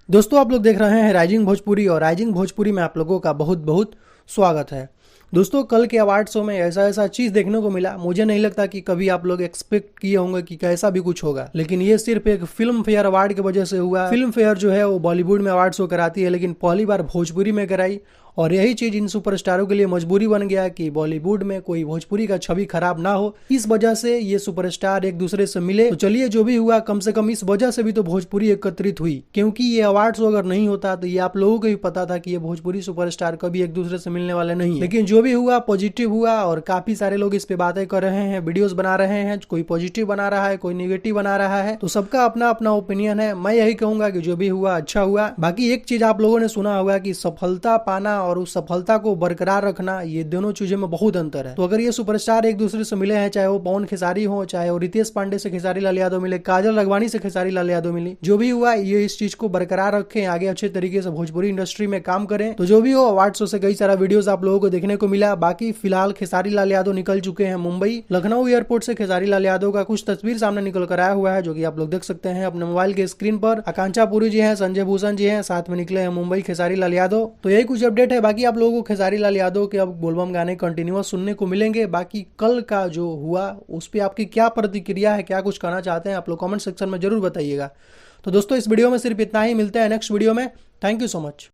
दोस्तों आप लोग देख रहे हैं राइजिंग भोजपुरी और राइजिंग भोजपुरी में आप लोगों का बहुत बहुत स्वागत है। दोस्तों कल के अवार्ड शो में ऐसा ऐसा चीज देखने को मिला, मुझे नहीं लगता कि कभी आप लोग एक्सपेक्ट किए होंगे कि कैसा भी कुछ होगा, लेकिन ये सिर्फ एक फिल्म फेयर अवार्ड की वजह से हुआ। फिल्म फेयर जो है वो बॉलीवुड में अवार्ड शो कराती है, लेकिन पहली बार भोजपुरी में कराई और यही चीज इन सुपरस्टारों के लिए मजबूरी बन गया कि बॉलीवुड में कोई भोजपुरी का छवि खराब ना हो। इस वजह से ये सुपरस्टार एक दूसरे से मिले। तो चलिए जो भी हुआ, कम से कम इस वजह से भी तो भोजपुरी एकत्रित हुई, क्योंकि ये अवार्ड शो अगर नहीं होता तो ये आप लोगों को भी पता था कि ये भोजपुरी सुपरस्टार कभी एक दूसरे से मिलने वाले नहीं है। लेकिन जो भी हुआ पॉजिटिव हुआ और काफी सारे लोग इस पे बातें कर रहे हैं, वीडियोस बना रहे हैं, कोई पॉजिटिव बना रहा है, कोई निगेटिव बना रहा है। तो सबका अपना अपना ओपिनियन है। मैं यही कहूंगा कि जो भी हुआ अच्छा हुआ। बाकी एक चीज आप लोगों ने सुना होगा कि सफलता पाना और उस सफलता को बरकरार रखना, ये दोनों चीजों में बहुत अंतर है। तो अगर ये सुपरस्टार एक दूसरे से मिले हैं, चाहे वो पवन खेसारी हो, चाहे वो रितेश पांडे से खेसारी लाल यादव मिले, काजल राघवानी से खेसारी लाल यादव मिले, जो भी हुआ ये इस चीज को बरकरार रखें, आगे अच्छे तरीके से भोजपुरी इंडस्ट्री में काम करें। तो जो भी हो, अवार्ड शो से कई सारा वीडियोस आप लोगों को देखने को मिला। बाकी फिलहाल खेसारी लाल यादव निकल चुके हैं मुंबई। लखनऊ एयरपोर्ट से खेसारी लाल यादव का कुछ तस्वीर सामने निकल कर आया हुआ है, जो कि आप लोग देख सकते हैं अपने मोबाइल के स्क्रीन पर। आकांक्षा पुरी जी हैं, संजय भूषण जी हैं, साथ में निकले हैं मुंबई खेसारी लाल यादव। तो यही कुछ अपडेट है। बाकी आप लोगों को खेसारी लाल यादव के अब बोलबम गाने कंटिन्यूअस सुनने को मिलेंगे। बाकी कल का जो हुआ उस पर आपकी क्या प्रतिक्रिया है, क्या कुछ कहना चाहते हैं, आप लोग कमेंट सेक्शन में जरूर बताइएगा। तो दोस्तों इस वीडियो में सिर्फ इतना ही। मिलते हैं नेक्स्ट वीडियो में। Thank you so much.